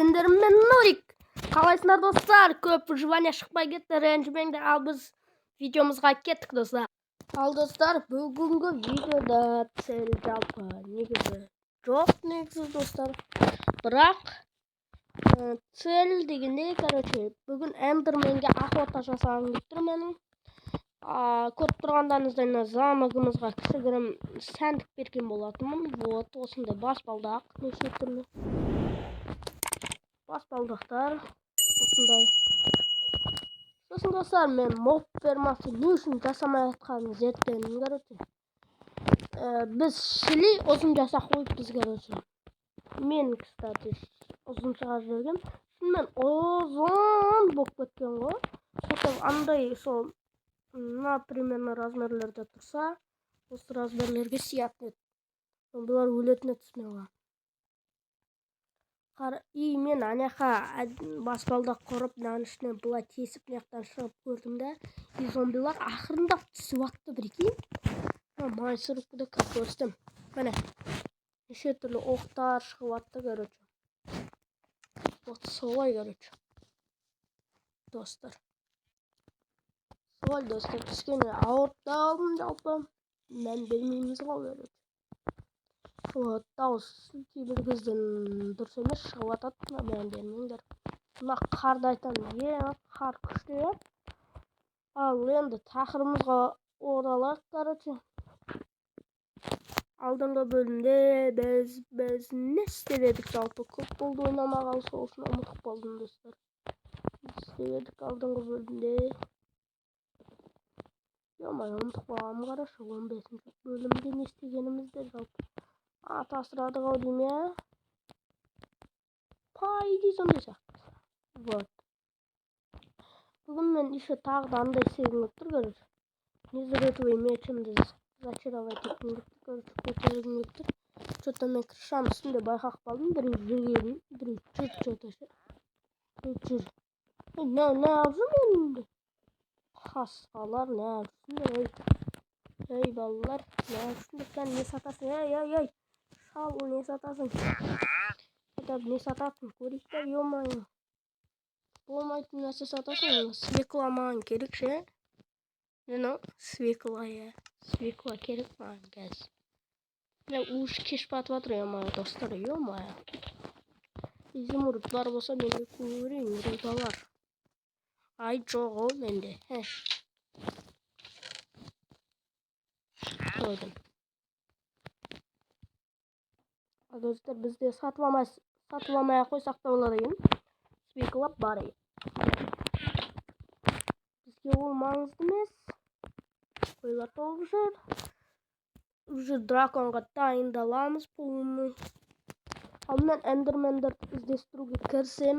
Сендермен Нурик. Қалайсыңдар достар? Көп выживание шықпай кетті, ренжімеңдер. Ал біз видеомызға кеттік достар. Ал достар, бүгінгі видеода цель жалпы негізі жоқ негізі достар. Бірақ цель дегенде, бүгін эндерменге охота жасағым келіп тұр менің. Көріп тұрғандарыңыздай замогымызға кішігірім сәндік берген болатынмын. Вот, осындай баспалдақ, неше түрлі баспалдақтар, осындай. Сосын достар, мен моб фермасы не үшін жасамай жатқанын зерттедім, біз шіли ұзын жасақ қойыппыз, мен, кстати, ұзын шығарып жүргем. Шынымен ұзын болып кеткен ғой. Сосын андай сол примерно размерлерде тұрса, осы размерлерге сиятын еді. Бұлар өлетін еді смело. И мен аняқа баспалдақ құрып, мынаның ішіне былай тесіп, мынаяқтан шығып көрдім де, и зомбилар ақырындап түсіп атты, прикинь. Майсырыпты көрістім. Міне, неше түрлі оқтар шығып атты, Вот солай, достар. Солай, достар, кішкене ауыртта алдым жалпы. Мән бермейміз ғой, Вот, дауыс кейбір кезден дұрыс емес шығып атады, мән бермеңдер. Мына қарды айтамын, қар күшті. Ал енді тақырыбымызға оралайық, Алдыңғы бөлімде біз не істеп едік жалпы? Көп болды ойнамағалы, сол үшін ұмытып қалдым достар. Не істеп едік алдыңғы бөлімде? Ұмытып қалғам, 15-ші бөлімде не істегенімізде жалпы. Тасырадық ау дейме? Пайди сондай сияқты. Вот. Бүгін мен еще тағы да андай сегім өттір, Незаретовый мечімді зачаровать еткен көтергім өттір. Что-то мен крышам үстінде байқақ қалдым. Біреу жүргенін, біреу жүр. Не алжым енімді? Қасқалар, не алжым? Ей, балалар, не алжым? Сен не сатасың? Ей, шал, не сатасың? Не сататын, көрейік та, ё-майо. Болмайтын нәрсе сатасың, свекла маған керек ше? Свекла, свекла керек маған кәз. Уж кеш батып атыр, ё-майо, достар, ё-майо. Изумруд бар болса, менде көрейін, рыбалар. Ай, жоқ ол менде. Қойдым. Достар, бізде сатыламай қойсақ та болады екен. Свеклап бар екен. Бізге ол маңызды емес. Қойлар толып жүр. Уже драконға дайындаламыз, полный. Ал мен эндермендерді іздестіруге кірсем.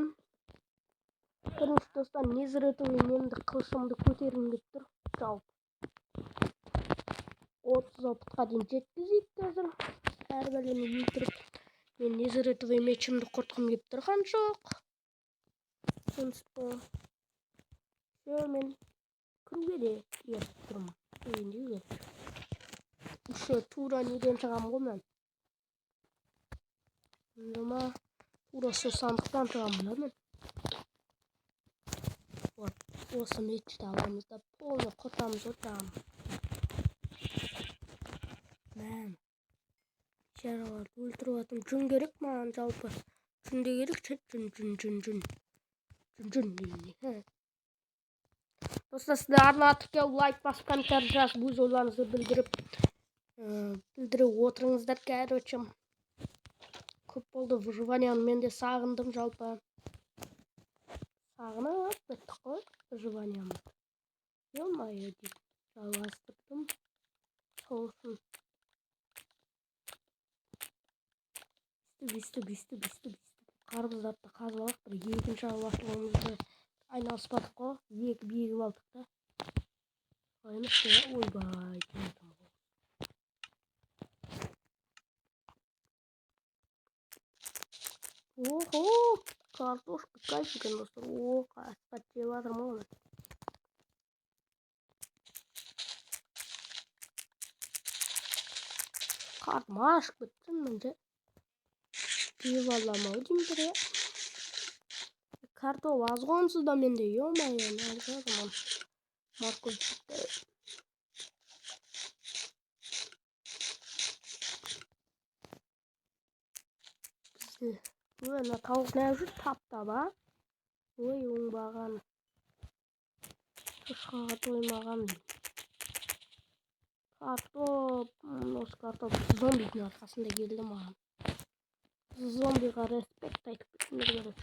Бірінші достар, незаретовый немді қылышымды көтергім келіп тұр. Жалпы 30 опытқа дейін жеткізейік қазір. Әр бәлені өлтіріп. Мен незаретовый мечімді құртқым келіп тұрған жоқ. Мен кіруге де еріп тұрмын. Уже тура неден шығам ғой мен. Тура сол сандықтан шығам мен. Осы мечті аламыз да полный құртамыз отырам. Мән. Жараларды өлтіріп атым. Жүн керек маған жалпы. Жүн де керек ше? Жүн. Достар, сіздер арнатыққа лайк басып, комментарий жазып, өз ойларыңызды білдіре отырыңыздар, Көп болды выживанияны мен де сағындым жалпы. Сағынып біттік қой выживаниямды. Ё-майо дейді. Жалғастырдым. Солсын. Бүйстіп. Қарбыздарды қазбалақ бір екінші шаруашылығымызды айналыспадық қой. Егіп алдық та. Ойбай. Охо, картошка кайф екен достар. Аспат жеп жатырмын ғой. Қартым ашып кетті менде. Жеп аламын ау деймін бір. kartop az onsuz da mende yo'mayın. Her zaman Marco böyle tavuk ne yapıyor? Tapta bak. Oy oңбаған. Kışkağa doymagan. Kartop. Nos kartop. Zombinin arkasında geldi mağam. Zombiga respekt aytıp bitmir gerek.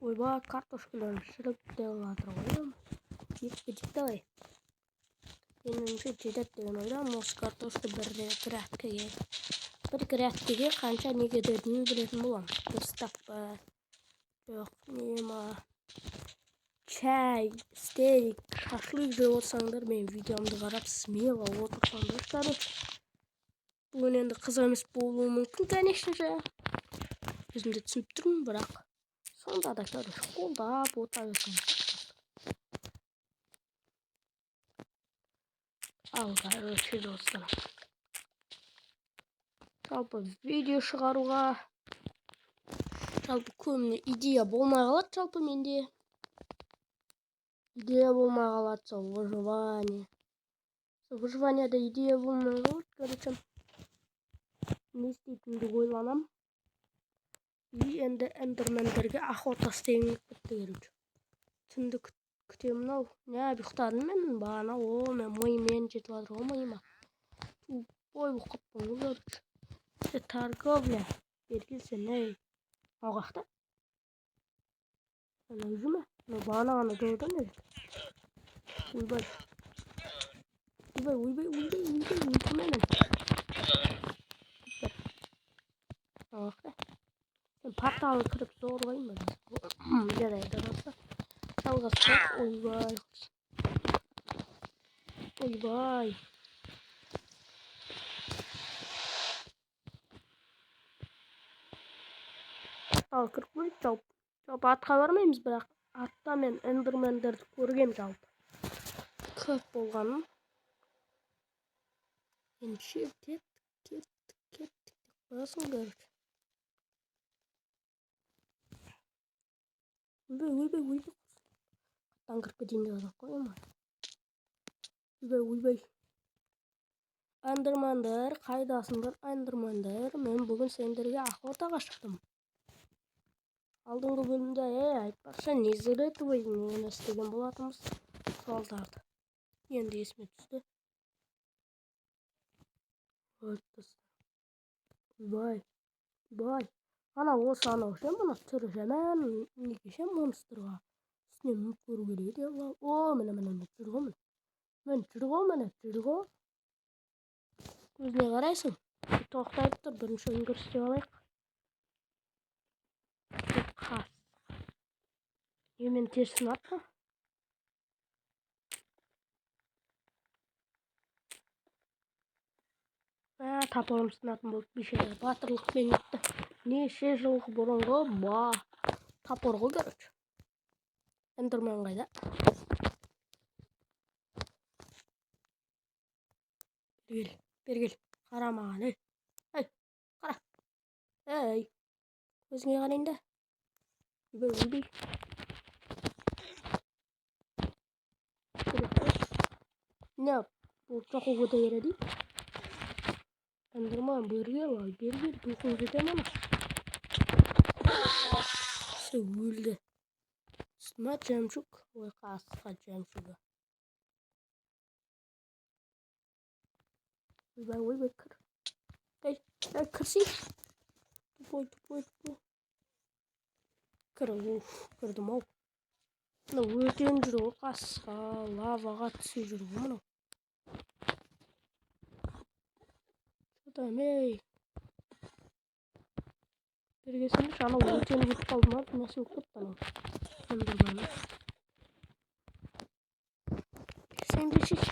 Oyba kartoşkalarını şırıp devalatır oyum. Yip gıcık da oy. Benim şu cedet deyen oyda mos kartoşka bir kiratkege. Bir kiratkege kança ne gedirdiğini biletim bulam. Dostap yok neyma. Çay, steak, taşlı güzel olsanlar benim videomda qarab smela otursanlar. Tabii. Bu endi kızamış boluu mümkün конечно. Özüm de түсініп тұрмын, бірақ сонда да короче қолдап отырасың. Ал короче достар. Жалпы видео шығаруға жалпы көбіне идея болмай қалады, жалпы менде. Идея болмай қалады, сол выживание. Выживанияда идея болмай қалады, короче. Не істейтінімді ойланам. И енді эндермендерге охота істегім бітті короче. Түнді күтемін ау. Не ұйықтадым мен бағана. О, мен миыммен жетіп жатыр ғой миыма. Ой, бұл қаптың короче. Торговля. Бергілсен, ей. Ау қақта? Ана өзі ме? Бағана ғана жолдан еді. Ойбай. Uykuменен. Ау қақта? Sen patalı kırıp zorlayayım mı? Nereye durursa. Çalgası. Oyvay. Oyvay. Patalı kırıp koyup çalıp. Çalıp atқа бармаймыз бірақ. Атта мен эндермендерді көргем жалпы. Көп болғанын. Енді кеттік. Қоясың көріп. Ойбай. Қаттан кіріп кетейін деп жатыр қойма. Ойбай. Эндермендер, қайдасыңдар эндермендер? Мен бүгін сендерге охотаға шықтым. Алдыңғы бөлімде айтпақшы незіретовый нені істеген болатынбыз суалдарды. Енді есіме түсті. Ойбай. Ана осы анау ше мұны түрі жаман неге ше монстрға. Үстіне мүк көру керек еді. О, міне жүр ғой. Көзіне қарайсың. Тоқтайып тұр. Бірінші өңгірістеп алайық. Қас. Емен терсін атты. Тапалым сынатын болып бешері батырлықпен етті. Неше жылғы бұрынғы тапырғы көріп. Эндермен қайда? Бергел. Қара маған, ей. Қара. Ей. Көзіңе қарайын да. Ойбай. Ne? Bu çok o kadar yere değil. Enderman bергel. Dukun gidem ama. Öldü. Üstüme cemçuk. Oy kasıka cemçuğu. Oybay kır. Hey kırsi. Tupoy. Kırdım o. Ne öldüğün жүрі o kasıka. Lavaға түсіп жүрі o мұны. Şuradan ey. Бергесінде шана өтені кетіп қалды ма? Нәрсе болып кетті анау. Эндерман. Sen de şiş.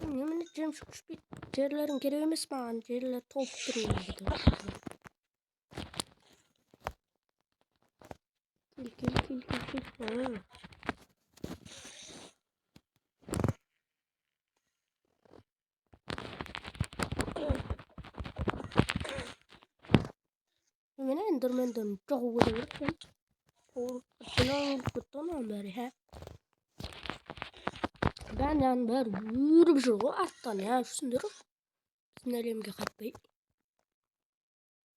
Yemin edeceğim şu bir yerlerin керек емес mаған. Yerler толып тұр. Kil. Enderman'den çok vururken. Korkutun kutunun beri he. Benden beri yürüp şu attan ya şunları. Sinelimge kapıyı.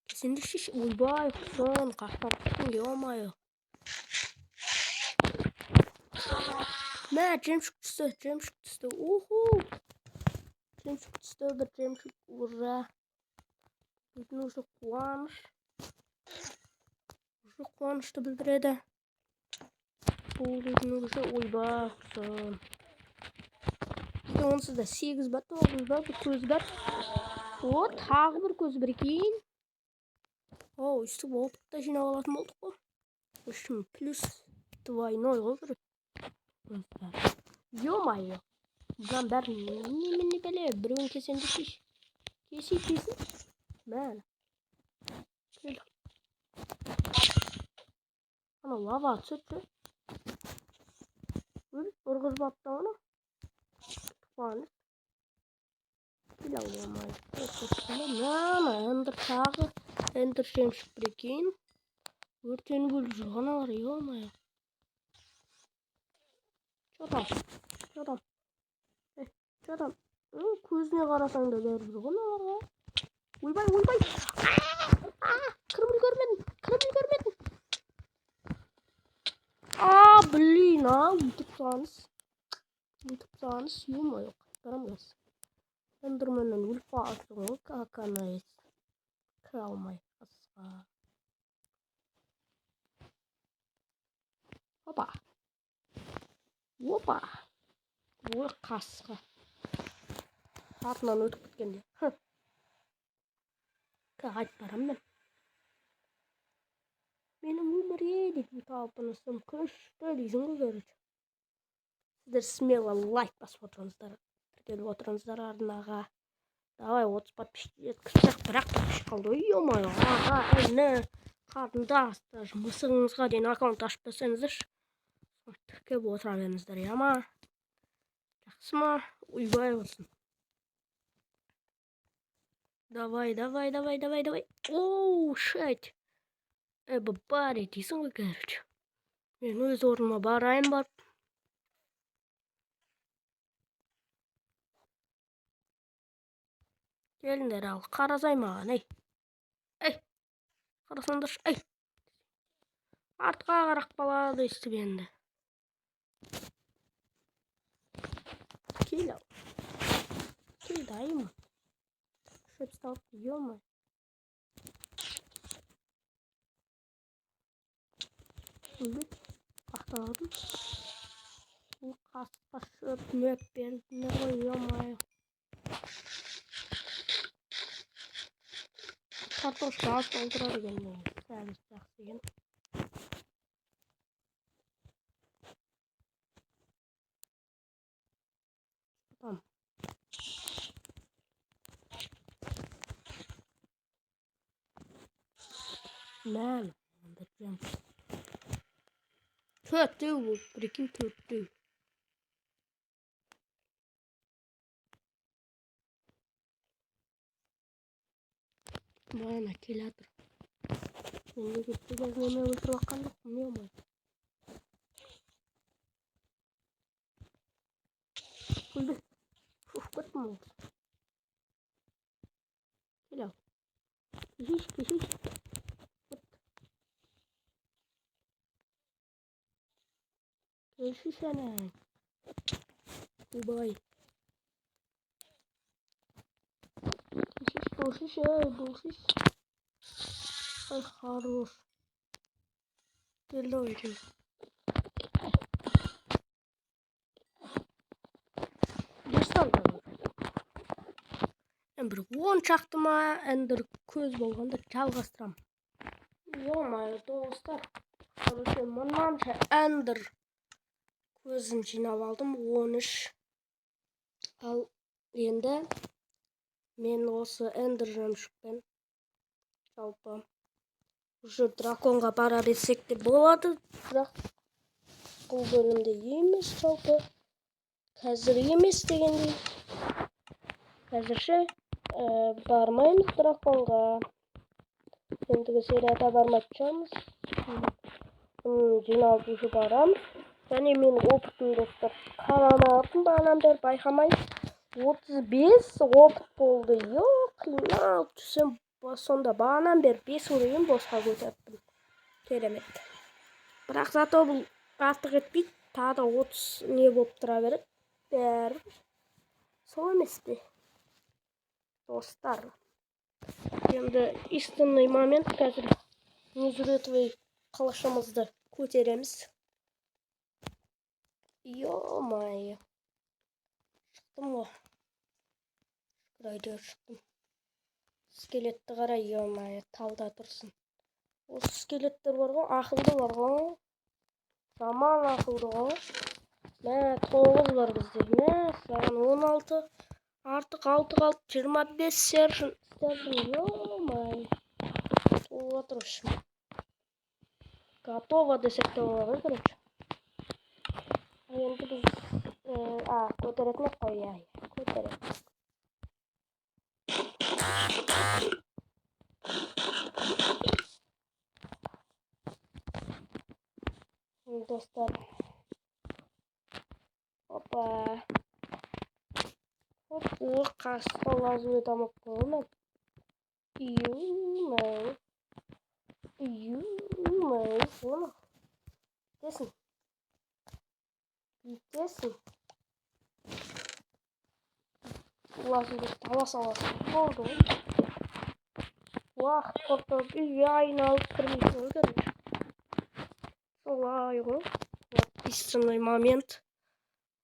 Kesinlikle şiş uybay son kahpattın yomayo. Ne cem çıktı. Uhu. Cem çıktı da cem çıktı ura. Bütün şu kuanış. Şu kuanış da bildirede. Bütün şu uybay son. Onsuz da 8 bat 9 bat 9 bat. O tағы bir көз бірекейін. О, үсті болып та жинап алатын болдық қой. Үшім плюс двойной ғой бір. Ё-моё. Бұдан бәрін немене келе? Біреуін кесенді кеш. Кесейін. Мәні. Кел. Ана лава түсіпті. Ұрғыз бапты оны. Тұқпаныз. Kil alıyorum ender tağı. Ender şeymiş brekin. Örteni bölücü bana var ya ama ya. Çadam. Çadam. Gözüne karasan da der bir bana var ya. Uybay. Kırmızı görmedim. Blin ha. YouTube sanız yuma yok. Karamaz. Enderman'ın ulfa atımı kakanayız. Kralmayı asla. Hoppa. Bu kaska. Atlan ötüp gitkendi. Kaç param ben. Benim bu bir yedik bir tapınısım. Kışta diyeceğim görüş. Sizler smelo like basıp oturunuzlar. Gelip oturunuzlar ardına. Давай 30 подписчик еткізсек бірақ подписчик қалды. Ё-моё, аға, әне қарындастар, мысығыңызға дейін аккаунт ашып берсеңіздерші. Тіркеп отыра беріңіздер, я ма? Жақсы ма? Ойбай болсын. Давай. Оу, шать. Бар етейсің ғой, короче. Мен өз орныма барайын барып. Gelin al. Karasay mağan ey. Karasındır ey. Artık ağarak baladı işte bende. Kil dayı mı? Şöyle stop diyor mu? Şimdi aktardım. Bu kaspa şöp möp ben ne koyuyor mu? Kartoşka az doldurar gelmeyin. Servis yaxşıyım. Tamam. Ben anlatacağım. Kötü bu. Birikim kötü. Bana kiladır. Şimdi gitti gezmeme ultra bakanlık bilmiyor mu? Şimdi ufkut mu oldu? Kilo. Kişiş. Kişiş ana. Ubay. Kişiş. Ay хорош. Geldi. Gösterdim. Ben bir 10 çaktıma ender köz bolganda çalgastıram. Yo-moyo dostlar. Хорошо, manmança ender közün жинап алдым 13. Al endi men осы ender жемшікпен жалпы уже драконға бара берсек те болады, бірақ бұл бөлімде емес жалпы. Қазір емес дегендей. Қазірше бармаймыз драконға. Ендігі серияда бармақчымыз. Жиналып уже барамыз. Және менің опытым достар. Қаланатын бағанамдар байқамай 35 опыт болды. Қиналып түсем сонда бағанам бер 5 уровень босқа көтердім. Керемет. Бірақ зато бұл артық етпейді. Тағы да 30 не болып тұра береді. Бәрі сол емес пе? Достар. Енді истинный момент қазір незуретовый қылышымызды көтереміз. Ё-майо. Шықтым ғой. Шықырайды шықтым. Скелетті қарай, ё-майо, талда тұрсын. Осы скелеттер бар ғой, ақылды бар ғой. Жаман ақылды ғой. Мә, 9 бар бізде. Мә, саған 16. Артық 6 қалды. 25 сержін. Ё-майо. Толып отыр ішім. Готово десек те болады, короче. Енді біз көтеретіне қояй. Көтерет. Достар. Опа. Оп, қасқа лазует дамып қоймын. Ю-майо. Ю-майо. Оны. Десін. Десін. Лазует алас-алас. Болды ғой. Уақыт құртып, үйге айналып кірмейсің ғой. Солай ғой. Вот истинный момент.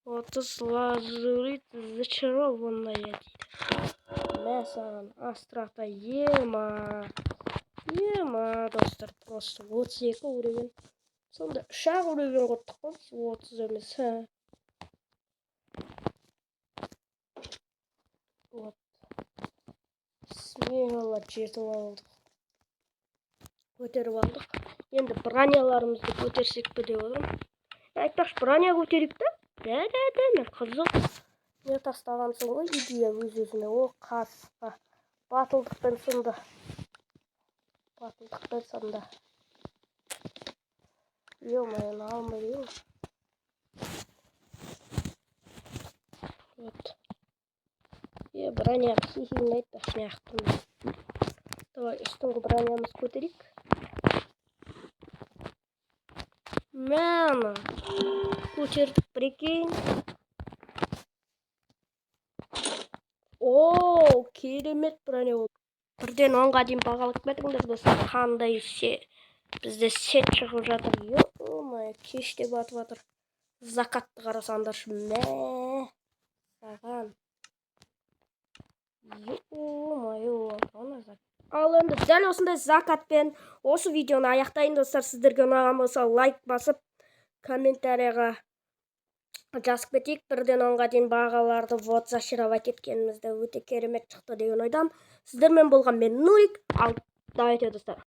30 лазурит зачарованная дейді. Мә саған астрата ема. Ема, достар, просто 32 уровень. Сонда 3 уровень құрттық қой, 30 емес. Вот. Смело жетіп алдық. Көтеріп алдық. Енді броняларымызды көтерсек пе деп отырмын. Айтпақшы, броня көтерейік та? Мен қызық. Не тастағансың ғой, идея өз-өзіме. О, қасқа. Батылдықпен сонда. Батылдықпен сонда. Ё-майо, алмай. Вот. Броня психильный айтпақшы. Давай, үстіңгі бронямыз көтерейік. Мәні. Көтердік, прикинь. О, керемет броня болды. Бірден 10-ға дейін бағалып кетіңдер достар. Қандай бізде сет шығып жатыр. Ё-майо, кеште батып жатыр. Закатты қарасаңдаршы. Мә. Саған. Ё-майо, ал енді дәл осындай закатпен осы видеоны аяқтайын достар. Сіздерге ұнаған болса лайк басып, комментарияға жазып кетейік. Бірден 10-ға дейін бағаларды вот зашифровать еткенімізді өте керемет шықты деген ойдамын. Сіздермен болған мен Нурик. Ал давайте достар.